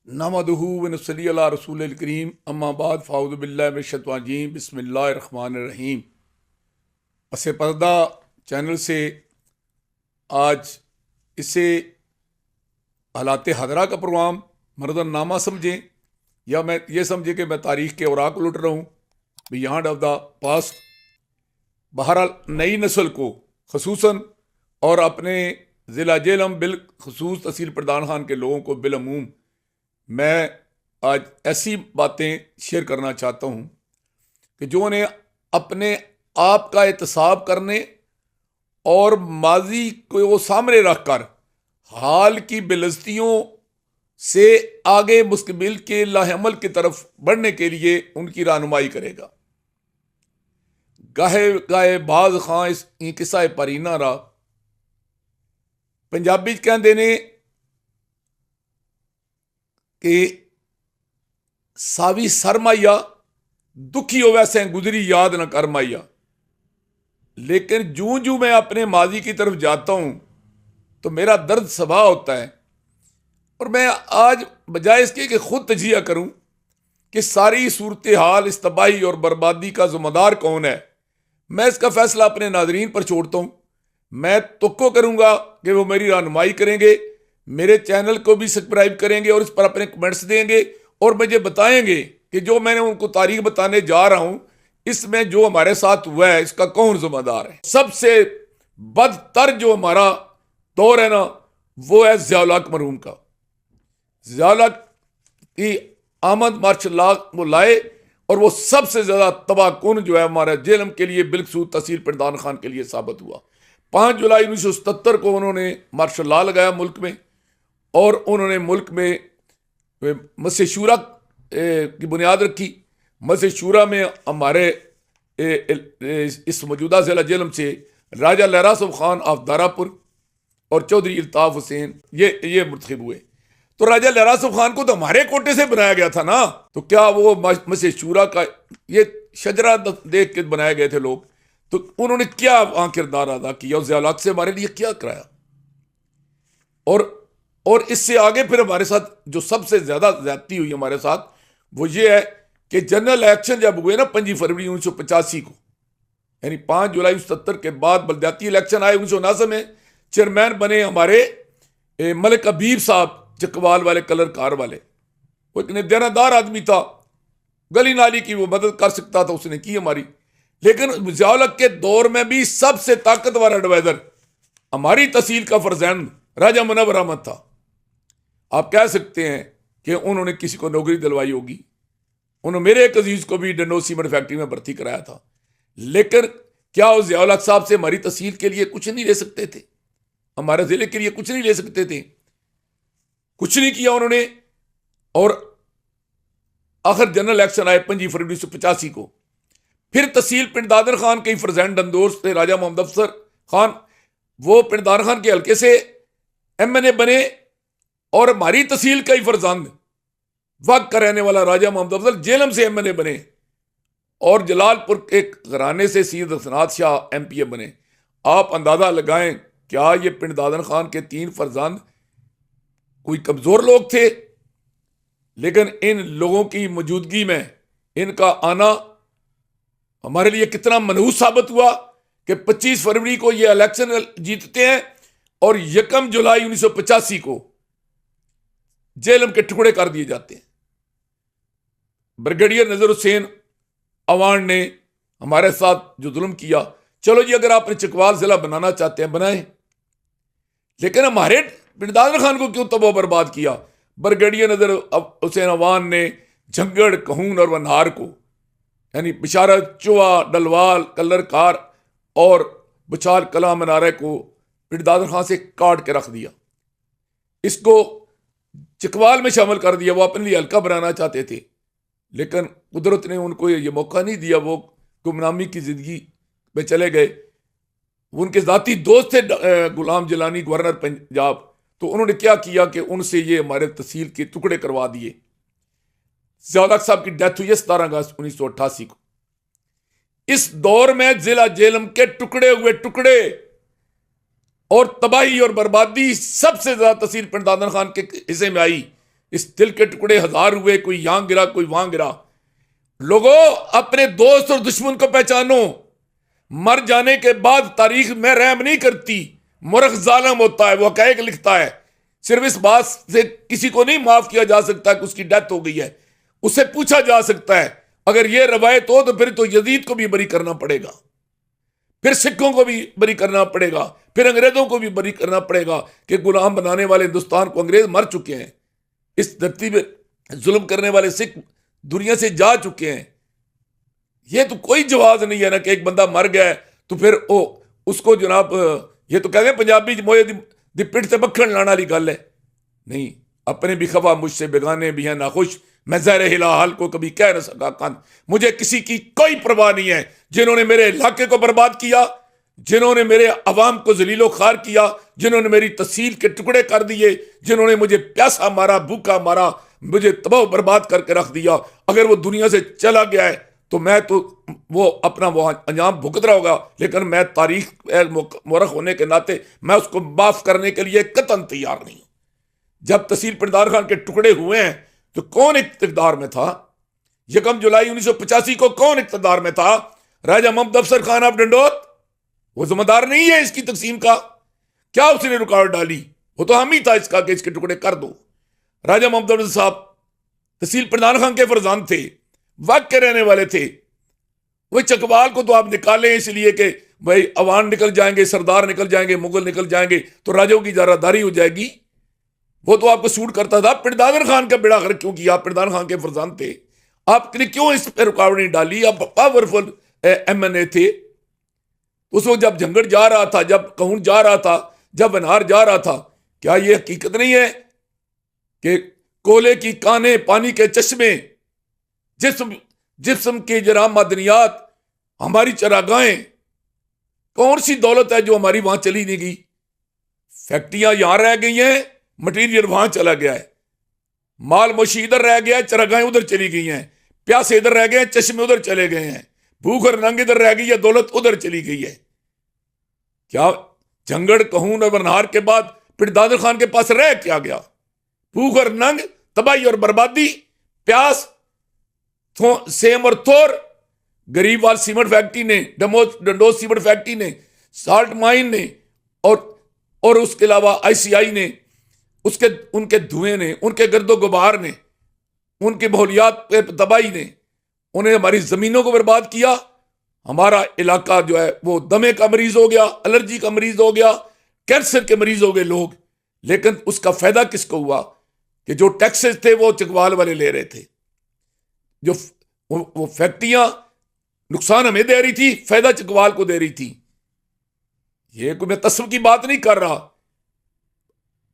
नहमदुहु व नसल्ली अला रसूलिल करीम अम्मा बाद फ़ाऊज़ु बिल्लाहि मिनश शैतानिर रजीम बिस्मिल्लाहिर रहमानिर रहीम। पसे पर्दा चैनल से आज इसे हालात हदरा का प्रोग्राम मरदन नामा समझें या मैं ये समझे कि मैं तारीख़ के औराक लुट रहा हूँ बियॉन्ड ऑफ द पास्ट। बहरहाल नई नस्ल को खसूसन और अपने ज़िला जेलम बिल खसूस तहसील प्रधान खान के लोगों को बिलअमूम मैं आज ऐसी बातें शेयर करना चाहता हूँ कि जो उन्हें अपने आप का एहतसाब करने और माजी को सामने रखकर हाल की बेइज्जतियों से आगे मुस्तकबिल के लाहेअमल की तरफ बढ़ने के लिए उनकी रहनुमाई करेगा। गाहे गाहे बाज खां इस किस्सा परीना रहा पंजाबी कहते ने कि सावी सर माइया दुखी हो वैसे गुजरी याद न कर माइया। लेकिन जूं जूं मैं अपने माजी की तरफ जाता हूं तो मेरा दर्द सबा होता है और मैं आज बजाय इसके कि खुद तजिया करूं कि सारी सूरत हाल इस तबाही और बर्बादी का जिम्मेदार कौन है, मैं इसका फैसला अपने नाजरीन पर छोड़ता हूं। मैं तुक्को करूंगा कि वो मेरी रहनुमाई करेंगे, मेरे चैनल को भी सब्सक्राइब करेंगे और इस पर अपने कमेंट्स देंगे और मुझे बताएंगे कि जो मैंने उनको तारीख बताने जा रहा हूं इसमें जो हमारे साथ हुआ है इसका कौन जिम्मेदार है। सबसे बदतर जो हमारा दौर है ना वो है ज़िया-उल हक मरहूम का। ज़िया-उल हक की आमद मार्शल्लाह वो लाए और वो सबसे ज़्यादा तबाहकुन जो है हमारे जेलम के लिए बिलखसूस तहसील प्रधान खान के लिए साबित हुआ। 5 जुलाई 1977 को उन्होंने मार्शल्लाह लगाया मुल्क में और उन्होंने मुल्क में मस्जिद शूरा की बुनियाद रखी। मस्जिद शूरा में हमारे इस मौजूदा ज़िला जेलम से राजा लहरा सब खान ऑफ दारापुर और चौधरी इल्ताफ़ हुसैन ये मुंतखब हुए। तो राजा लहरा सब खान को तो हमारे कोटे से बनाया गया था ना, तो क्या वो मस्जिद शूरा का ये शजरा देख के बनाए गए थे लोग? तो उन्होंने क्या वहां किरदार अदा किया और ज़िया-उल हक से हमारे लिए क्या कराया? और इससे आगे फिर हमारे साथ जो सबसे ज्यादा ज्यादती हुई हमारे साथ वो ये है कि जनरल इलेक्शन जब हुए ना 5 फरवरी 1985 को, यानी 5 जुलाई 1977 के बाद बलदियाती इलेक्शन आए 1979 में, चेयरमैन बने हमारे मलिक हबीब साहब चकवाल वाले कलर कार वाले। वो एक देनादार आदमी था, गली नाली की वो मदद कर सकता था, उसने की हमारी। लेकिन ज़िया-उल हक के दौर में भी सबसे ताकतवर एडवाइजर हमारी तहसील का फर्जैन राजा मुनव्वर अहमद था। आप कह सकते हैं कि उन्होंने किसी को नौकरी दिलवाई होगी, उन्होंने मेरे एक अजीज को भी डंडो सीमेंट फैक्ट्री में भर्ती कराया था। लेकिन क्या वो ज़िया-उल हक साहब से हमारी तहसील के लिए कुछ नहीं ले सकते थे? हमारे जिले के लिए कुछ नहीं ले सकते थे? कुछ नहीं किया उन्होंने। और आखिर जनरल इलेक्शन आए 5 फरवरी 1985 को। फिर तहसील पिंड दादर खान के फरजैन डंदोर थे राजा मोहम्मद अफसर खान, वो पिंड दादर खान के हल्के से MNA बने और हमारी तहसील का ही फरजंद वक्त का रहने वाला राजा मोहम्मद अफजल जेलम से MNA बने और जलालपुर के घराने से सैयद हसनात शाह MPA बने। आप अंदाजा लगाएं क्या ये पिंड दादर खान के 3 फरजंद कोई कमजोर लोग थे? लेकिन इन लोगों की मौजूदगी में इनका आना हमारे लिए कितना मनहूस साबित हुआ कि 25 फरवरी को ये इलेक्शन जीतते हैं और 1 जुलाई 1985 को जेलम के टुकड़े कर दिए जाते हैं। ब्रिगेडियर नजर हुसैन अवान ने हमारे साथ जो जुल्म किया, चलो जी अगर आपने चकवाल जिला बनाना चाहते हैं बनाएं, लेकिन हमारे पिंड दादर खान को क्यों तबाह बर्बाद किया? ब्रिगेडियर नजर हुसैन अवान ने झंगड़, कहून और वनहार को, यानी बिशारत, चुआ, डलवाल, कल्लरकार और बचाल कला मनारे को पिंड दादर खान से काट के रख दिया, इसको चकवाल में शामिल कर दिया। वो अपने लिए हल्का बनाना चाहते थे लेकिन कुदरत ने उनको ये मौका नहीं दिया, वो गुमनामी की जिंदगी में चले गए। उनके जाती दोस्त थे गुलाम जिलानी गवर्नर पंजाब, तो उन्होंने क्या किया कि उनसे ये हमारे तहसील के टुकड़े करवा दिए। ज़िया-उल हक साहब की डेथ हुई 17 अगस्त 1988 को। इस दौर में जिला जेलम के टुकड़े हुए टुकड़े और तबाही और बर्बादी सबसे ज्यादा तहसील पिंड दादर खान के हिस्से में आई इस दिल के टुकड़े हजार हुए, कोई यहां गिरा कोई वहां गिरा। लोगों, अपने दोस्त और दुश्मन को पहचानो। मर जाने के बाद तारीख में रहम नहीं करती। मुर्ख जालिम होता है, वो हक़ाइक़ लिखता है। सिर्फ इस बात से किसी को नहीं माफ किया जा सकता कि उसकी डेथ हो गई है, उससे पूछा जा सकता है। अगर यह रवायत हो तो फिर तो यजीद को भी बरी करना पड़ेगा, फिर सिखों को भी बरी करना पड़ेगा, फिर अंग्रेजों को भी बरी करना पड़ेगा कि गुलाम बनाने वाले हिंदुस्तान को अंग्रेज मर चुके हैं। इस धरती में जुल्म करने वाले सिख दुनिया से जा चुके हैं। ये तो कोई जवाब नहीं है ना कि एक बंदा मर गया है तो फिर उसको जनाब, ये तो कहते हैं पंजाबी मोए दी पिठ से मक्खन लाने वाली गल है। नहीं, अपने भी खफा मुझसे बेगाने भी हैं नाखुश, मैं ज़हर हिलाल को कभी कह न सका कान। मुझे किसी की कोई परवाह नहीं है। जिन्होंने मेरे इलाके को बर्बाद किया, जिन्होंने मेरे अवाम को जलीलो खार किया, जिन्होंने मेरी तहसील के टुकड़े कर दिए, जिन्होंने मुझे प्यासा मारा, भूखा मारा, मुझे तबाह बर्बाद करके रख दिया, अगर वो दुनिया से चला गया है तो मैं तो वो अपना वो अंजाम भुगत रहा होगा, लेकिन मैं तारीख मुरख होने के नाते मैं उसको माफ करने के लिए कतन तैयार नहीं हूं। जब तहसील पिंडार खान के टुकड़े हुए हैं तो कौन इक़्तिदार में था? 1 जुलाई 1985 को कौन इक़्तिदार में था? राजा मोहम्मद अफसर खान ऑफ डंडौत, वो जिम्मेदार नहीं है इसकी तकसीम का? क्या उसने रुकावट डाली? वो तो हम ही था इसका कि इसके टुकड़े कर दो। राजा मोहम्मद अफसर साहब तहसील प्रधान खान के फरजान थे, वक्त के रहने वाले थे। वही चकवाल को तो आप निकालें इसलिए कि भाई अवान निकल जाएंगे, सरदार निकल जाएंगे, मुगल निकल जाएंगे तो राजाओं की इजारादारी हो जाएगी। वो तो आपको सूट करता था। पिंडादर खान का बेड़ा गर्क क्यों किया? आप पिंडादर खान के फरजान थे, आपने क्यों इस पर रुकावट नहीं डाली? आप पावरफुल MNA थे। उस वक्त जब झंगड़ जा रहा था, जब कहूं जा रहा था, जब बनहार जा रहा था, क्या यह हकीकत नहीं है कि कोयले की काने, पानी के चश्मे, जिस्म के जराम मादनियात, हमारी चरागाहें, कौन सी दौलत है जो हमारी वहां चली नहीं गई? फैक्ट्रियां यहां रह गई हैं, मटीरियल वहां चला गया है, माल मोशी इधर रह गया है, चरागाहें उधर चली गई हैं, प्यासे इधर रह गए हैं, चश्मे उधर चले गए हैं, भूख और नंग इधर रह गई है, दौलत उधर चली गई है। क्या झंगड़, कहूं और बनहार के बाद पिंडादर खान के पास रह क्या गया? भूख और नंग, तबाही और बर्बादी, प्यास, सेम और थोर। गरीबवाल सीमेंट फैक्ट्री ने, डंडोज सीमेंट फैक्ट्री ने, साल्ट माइन ने, और उसके अलावा ICI ने, उनके धुएं ने, उनके गर्दो गुबार ने, उनके माहौलियात पे तबाही ने, उन्हें हमारी जमीनों को बर्बाद किया। हमारा इलाका जो है वो दमे का मरीज हो गया, एलर्जी का मरीज हो गया, कैंसर के मरीज हो गए लोग। लेकिन उसका फायदा किसको हुआ? कि जो टैक्सेस थे वो चकवाल वाले ले रहे थे। जो वो फैक्ट्रियां नुकसान हमें दे रही थी, फायदा चकवाल को दे रही थी। ये कोई मैं तस्व की बात नहीं कर रहा।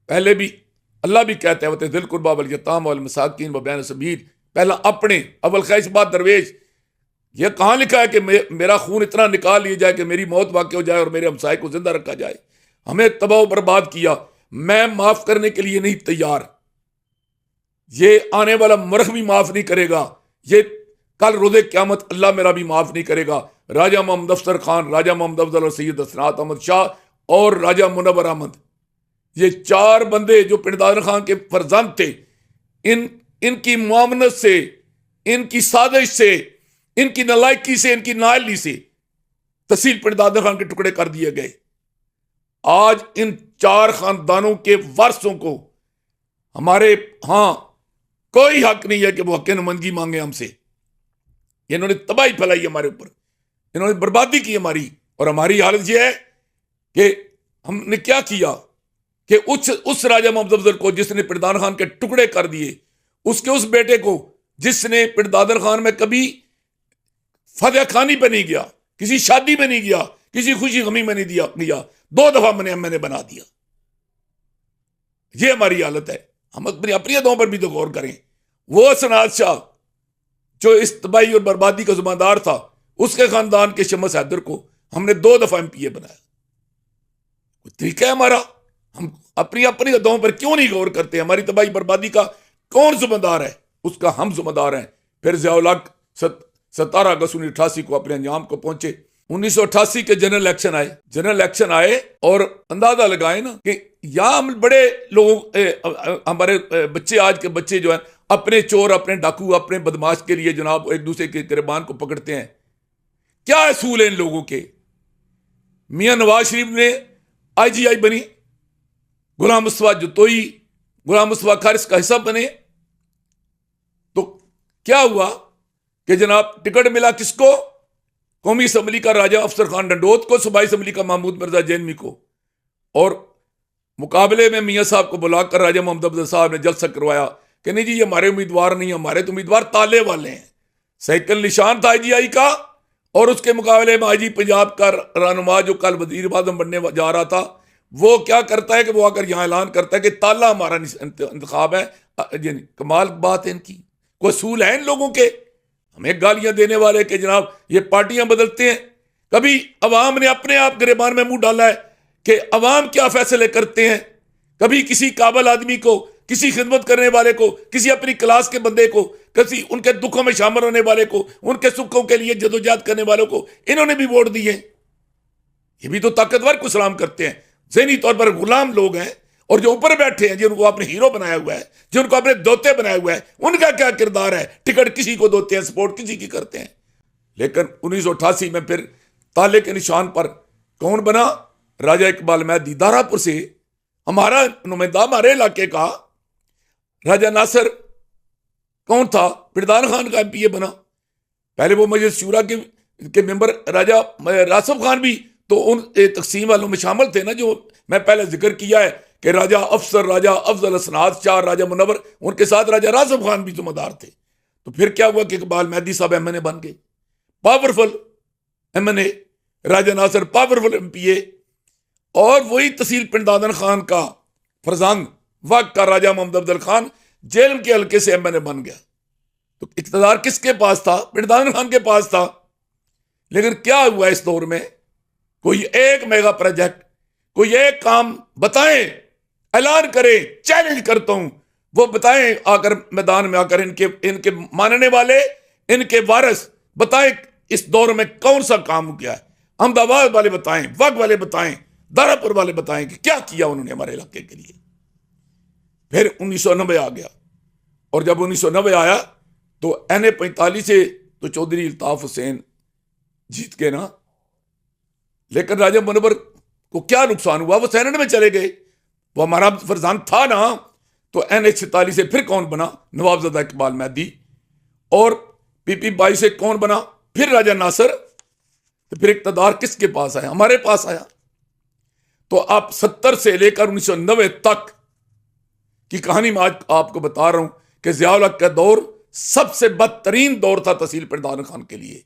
पहले भी अल्लाह भी कहते हैं दिल कुर्बा वल यताम वल मसाकीन व बैन सबील, पहला अपने अवल खैस बाद दरवेश। यह कहाँ लिखा है कि मेरा खून इतना निकाल लिया जाए कि मेरी मौत वाक़ हो जाए और मेरे हमसाए को जिंदा रखा जाए? हमें तबाह बर्बाद किया, मैं माफ करने के लिए नहीं तैयार। ये आने वाला मुर्ख भी माफ नहीं करेगा, ये कल रोज़े क़यामत अल्लाह मेरा भी माफ नहीं करेगा। राजा मोहम्मद अफसर खान, राजा मोहम्मद अफजल और सैयद असनात अहमद शाह और राजा मुनव्वर अहमद, ये 4 बंदे जो पिंडादर खान के फरजंद थे, इनकी मुआवनत से, इनकी साजिश से, इनकी नलायकी से, इनकी नाअहली से तहसील पिंडादर खान के टुकड़े कर दिए गए। आज इन 4 खानदानों के वारसों को हमारे कोई हक नहीं है कि वो हक नुमाइंदगी मांगे हमसे। इन्होंने तबाही फैलाई हमारे ऊपर, इन्होंने बर्बादी की हमारी। और हमारी हालत यह है कि हमने क्या किया कि उस राजा मोहम्मद अफजल को जिसने पिंडादर खान के टुकड़े कर दिए, उसके उस बेटे को जिसने पिंडादर खान में कभी फतेह खानी पे नहीं गया, किसी शादी में नहीं गया, किसी खुशी गमी में नहीं गया, 2 दफा मैंने बना दिया। ये हमारी हालत है। हम अपनी अदों पर भी तो गौर करें। वो सनाद शाह जो इस तबाही और बर्बादी का जिम्मेदार था, उसके खानदान के शमस हैदर को हमने 2 दफा MPA बनाया। तरीका है हमारा। हम अपनी अदों पर क्यों नहीं गौर करते? हमारी तबाही बर्बादी का कौन जिम्मेदार है? उसका हम जिम्मेदार हैं। फिर ज़ियाउल हक 17 अगस्त 1988 को अपने अंजाम को पहुंचे। 1988 के जनरल इलेक्शन आए और अंदाजा लगाए ना कि यहाँ हम बड़े लोग हमारे बच्चे, आज के बच्चे जो हैं, अपने चोर, अपने डाकू, अपने बदमाश के लिए जनाब एक दूसरे के गिरबान को पकड़ते हैं। क्या असूल है इन लोगों के? मियां नवाज शरीफ ने IGI बनी, गुलाम मुस्तफा जतोई, गुलाम मुस्तफा खारिज का हिस्सा बने, तो क्या हुआ कि जनाब टिकट मिला किसको? कौमी असम्बली का राजा अफसर खान डंडोत को, सूबाई असम्बली का महमूद मिर्जा जैनवी को। और मुकाबले में मियां साहब को बुलाकर राजा मोहम्मद अफजल साहब ने जलसा करवाया कि नहीं जी ये हमारे उम्मीदवार नहीं, हमारे तो उम्मीदवार ताले वाले हैं। साइकिल निशान था IGI का, और उसके मुकाबले में IG पंजाब का रहनुमा जो कल वजीर आज़म बनने जा रहा था, वो क्या करता है कि वो आकर यहाँ ऐलान करता है कि ताला हमारा इंतखाब है। कमाल बात है इनकी। कोई असूल है इन लोगों के? हमें गालियां देने वाले कि जनाब ये पार्टियां बदलते हैं। कभी अवाम ने अपने आप गिरबान में मुंह डाला है कि अवाम क्या फैसले करते हैं? कभी किसी काबिल आदमी को, किसी खिदमत करने वाले को, किसी अपनी क्लास के बंदे को, किसी उनके दुखों में शामिल होने वाले को, उनके सुखों के लिए जदोजहद करने वालों को इन्होंने भी वोट दिए? ये भी तो ताकतवर को सलाम करते हैं। ज़हनी तौर पर गुलाम लोग हैं, और जो ऊपर बैठे हैं, जिनको आपने हीरो बनाया हुआ है, जिनको आपने दोते बनाया हुआ है, उनका क्या किरदार है? टिकट किसी को दोते हैं, सपोर्ट किसी की करते हैं। लेकिन 1988 में फिर ताले के निशान पर कौन बना? राजा इकबाल मेहदी। दारापुर से हमारा नुमाइंदा, हमारे इलाके का राजा नासिर कौन था? पिरदान खान का MPA बना। पहले वो मजलिस शूरा के मेंबर राजा रासफ खान भी तो उन तकसीम वालों में शामिल थे ना, जो मैं पहले जिक्र किया है कि राजा अफसर, राजा अफजल असनाद, 4 राजा मुनव्वर, उनके साथ राजा रासफ खान भी जिम्मेदार थे। तो फिर क्या हुआ कि इकबाल मेहदी साहब MNA बन गए, पावरफुल MNA। राजा नासिर पावरफुल MPA, और वही तहसील पिंडादन खान का फरजंद वक्त का राजा मोहम्मद अफजल खान जेल के हल्के से MNA बन गया। तो इख्तियार किसके पास था? पिंडादन खान के पास था। लेकिन क्या हुआ इस दौर में? कोई एक मेगा प्रोजेक्ट, कोई एक काम बताएं, ऐलान करें, चैलेंज करता हूं, वो बताएं आकर मैदान में आकर, इनके मानने वाले, इनके वारिस बताएं इस दौर में कौन सा काम किया है। अहमदाबाद वाले बताएं, वग वाले बताएं, दारापुर वाले बताएं कि क्या किया उन्होंने हमारे इलाके के लिए। फिर 1990 आ गया, और जब 1990 आया तो NA 45 से तो चौधरी अल्ताफ हुसैन जीत के ना। लेकिन राजा मुनव्वर को क्या नुकसान हुआ? वो सेनेट में चले गए, वो हमारा फरजान था ना। तो NA 46 से फिर कौन बना? नवाबजादा इकबाल मेहदी। और PP 22 से कौन बना? फिर राजा नासिर। तो फिर इक़्तिदार किसके पास आया? हमारे पास आया। तो आप 70 से लेकर 1990 तक की कहानी में आज आपको बता रहा हूं कि ज़िया-उल हक का दौर सबसे बदतरीन दौर था तहसील पिरदान खान के लिए।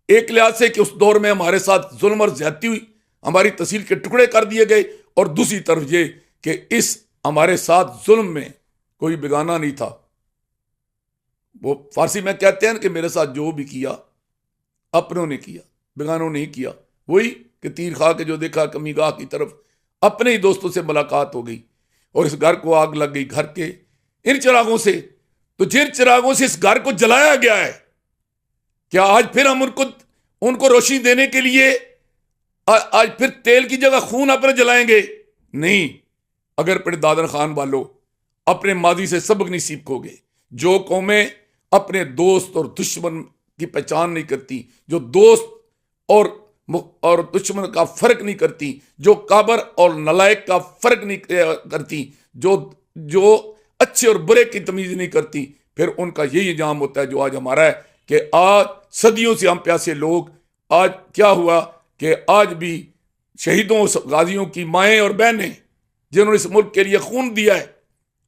एक लिहाज से कि उस दौर में हमारे साथ जुल्म और ज्यादती हुई, हमारी तहसील के टुकड़े कर दिए गए, और दूसरी तरफ ये कि इस हमारे साथ जुल्म में कोई बेगाना नहीं था। वो फारसी में कहते हैं कि मेरे साथ जो भी किया अपनों ने किया, बेगानों नहीं किया। वही कि तीर खा के जो देखा कमीगाह की तरफ, अपने ही दोस्तों से मुलाकात हो गई और इस घर को आग लग गई। घर के इन चिरागों से, तो जिन चिरागों से इस घर को जलाया गया है, क्या आज फिर हम उनको रोशनी देने के लिए आज फिर तेल की जगह खून अपने जलाएंगे? नहीं। अगर पिरदादन खान वालों अपने माजी से सबक नहीं सीखोगे, जो कौमें अपने दोस्त और दुश्मन की पहचान नहीं करती, जो दोस्त और दुश्मन का फर्क नहीं करती, जो काबर और नलायक का फर्क नहीं करती, जो अच्छे और बुरे की तमीज नहीं करती, फिर उनका यही अंजाम होता है जो आज हमारा है कि आज सदियों से हम प्यासे लोग, आज क्या हुआ कि आज भी शहीदों गाजियों की माएँ और बहनें जिन्होंने इस मुल्क के लिए खून दिया है,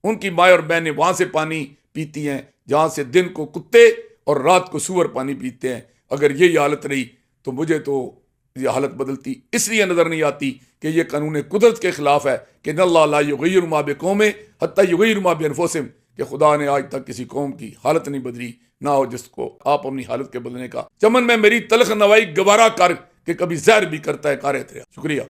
उनकी माएँ और बहनें वहाँ से पानी पीती हैं जहाँ से दिन को कुत्ते और रात को सूअर पानी पीते हैं। अगर यही हालत रही तो मुझे तो ये हालत बदलती इसलिए नज़र नहीं आती कि ये कानून कुदरत के ख़िलाफ़ है कि अल्लाह ला युग़य्यिरु मा बिक़ौमिन हत्ता युग़य्यिरु मा बिअनफुसिहिम, कि खुदा ने आज तक किसी कौम की हालत नहीं बदली, ना हो जिसको आप अपनी हालत के बदलने का। चमन में मेरी तलख नवाई गवारा कर के कभी जहर भी करता है कारे तेरा। शुक्रिया।